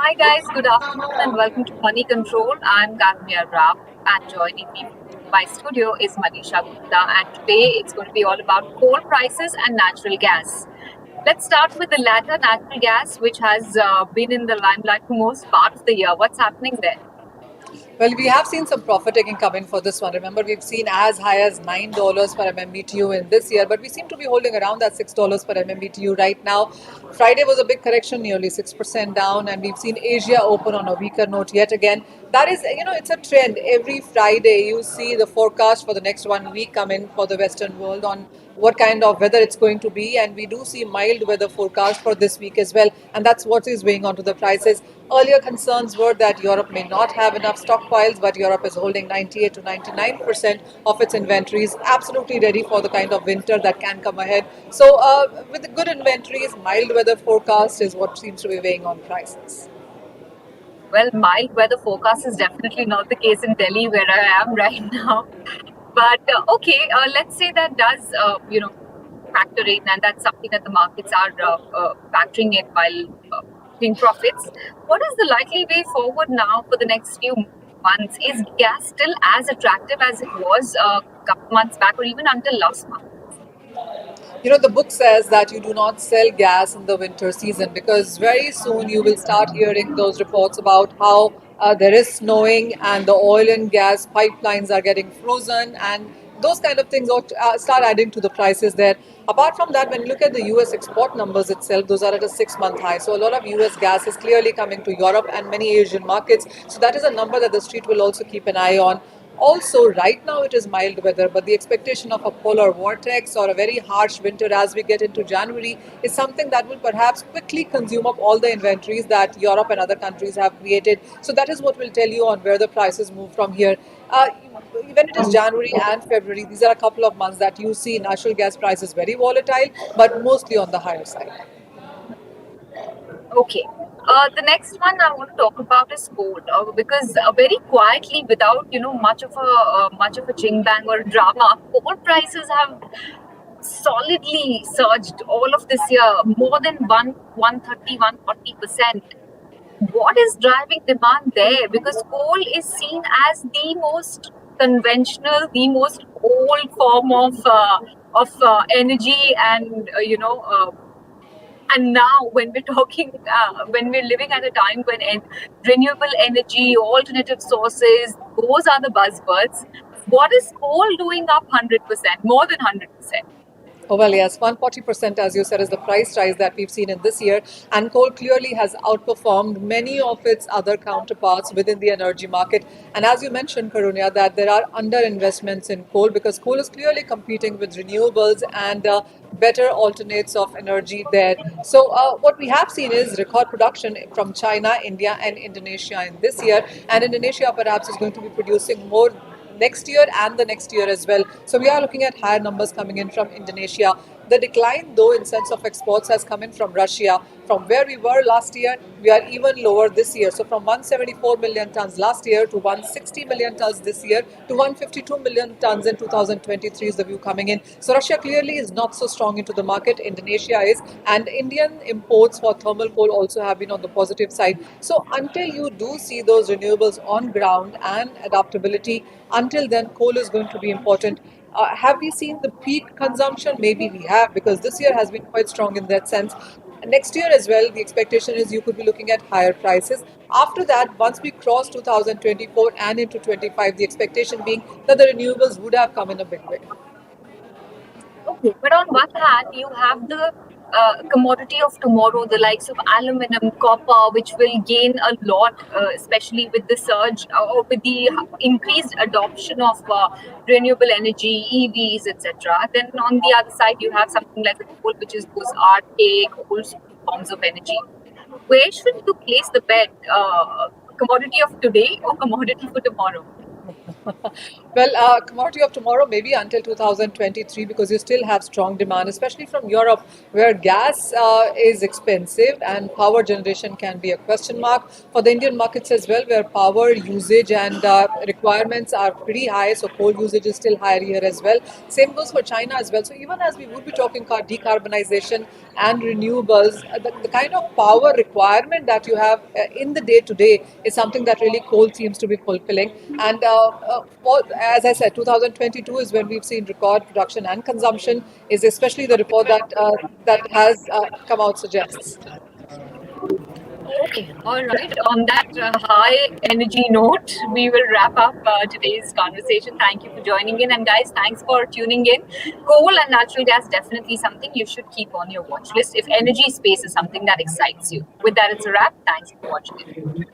Hi guys, good afternoon and welcome to Moneycontrol. I'm Karunya Rao and joining me from my studio is Manisha Gupta, and today it's going to be all about coal prices and natural gas. Let's start with the latter, natural gas, which has been in the limelight for most part of the year. What's happening there? Well, we have seen some profit taking come in for this one. Remember, we've seen as high as $9 per MMBTU in this year, but we seem to be holding around that $6 per MMBTU right now. Friday was a big correction, nearly 6% down, and we've seen Asia open on a weaker note yet again. That is, it's a trend. Every Friday, you see the forecast for the next 1 week come in for the Western world on what kind of weather it's going to be, and we do see mild weather forecast for this week as well, and that's what is weighing onto the prices. Earlier concerns were that Europe may not have enough stockpiles, but Europe is holding 98 to 99% of its inventories, absolutely ready for the kind of winter that can come ahead. So, with the good inventories, mild weather forecast is what seems to be weighing on prices. Well, mild weather forecast is definitely not the case in Delhi, where I am right now. But okay, let's say that does, factor in, and that's something that the markets are factoring in while doing profits. What is the likely way forward now for the next few months? Is gas still as attractive as it was a couple months back, or even until last month? The book says that you do not sell gas in the winter season because very soon you will start hearing those reports about how there is snowing and the oil and gas pipelines are getting frozen, and those kind of things ought to, start adding to the prices there. Apart from that, when you look at the US export numbers itself, those are at a 6 month high. So a lot of US gas is clearly coming to Europe and many Asian markets. So that is a number that the street will also keep an eye on. Also, right now it is mild weather, but the expectation of a polar vortex or a very harsh winter as we get into January is something that will perhaps quickly consume up all the inventories that Europe and other countries have created. So, that is what will tell you on where the prices move from here. When it is January and February, these are a couple of months that you see natural gas prices very volatile, but mostly on the higher side. Okay. The next one I want to talk about is coal, because very quietly, without much of a ching bang or drama, coal prices have solidly surged all of this year, more than 140%. What is driving demand there? Because coal is seen as the most conventional, the most old form of energy, and now, when we're talking, when we're living at a time when renewable energy, alternative sources, those are the buzzwords. What is coal doing up 100%, more than 100%? Oh, well, yes, 140%, as you said, is the price rise that we've seen in this year. And coal clearly has outperformed many of its other counterparts within the energy market. And as you mentioned, Karunya, that there are underinvestments in coal because coal is clearly competing with renewables and better alternates of energy there. So, what we have seen is record production from China, India, and Indonesia in this year. And Indonesia perhaps is going to be producing more next year and the next year as well. So we are looking at higher numbers coming in from Indonesia. The decline, though, in sense of exports has come in from Russia. From where we were last year, we are even lower this year. So from 174 million tons last year to 160 million tons this year to 152 million tons in 2023 is the view coming in. So Russia clearly is not so strong into the market. Indonesia is, and Indian imports for thermal coal also have been on the positive side. So until you do see those renewables on ground and adaptability, until then, coal is going to be important. Have we seen the peak consumption? Maybe we have, because this year has been quite strong in that sense. Next year as well, the expectation is you could be looking at higher prices. After that, once we cross 2024 and into 25, the expectation being that the renewables would have come in a big way. Okay, but on one hand, you have the commodity of tomorrow, the likes of aluminum, copper, which will gain a lot, especially with the surge or with the increased adoption of renewable energy, EVs, etc. Then on the other side, you have something like the coal, which is those archaic, old forms of energy. Where should you place the bet? Commodity of today or commodity for tomorrow? Well, commodity of tomorrow, maybe until 2023, because you still have strong demand, especially from Europe, where gas is expensive and power generation can be a question mark. For the Indian markets as well, where power usage and requirements are pretty high, so coal usage is still higher here as well. Same goes for China as well. So even as we would be talking about decarbonization and renewables, the kind of power requirement that you have in the day to day is something that really coal seems to be fulfilling. And as I said, 2022 is when we've seen record production and consumption, is especially the report that has come out suggests. Okay, all right. On that high energy note, we will wrap up today's conversation. Thank you for joining in. And guys, thanks for tuning in. Coal and natural gas definitely something you should keep on your watch list if energy space is something that excites you. With that, it's a wrap. Thanks for watching it.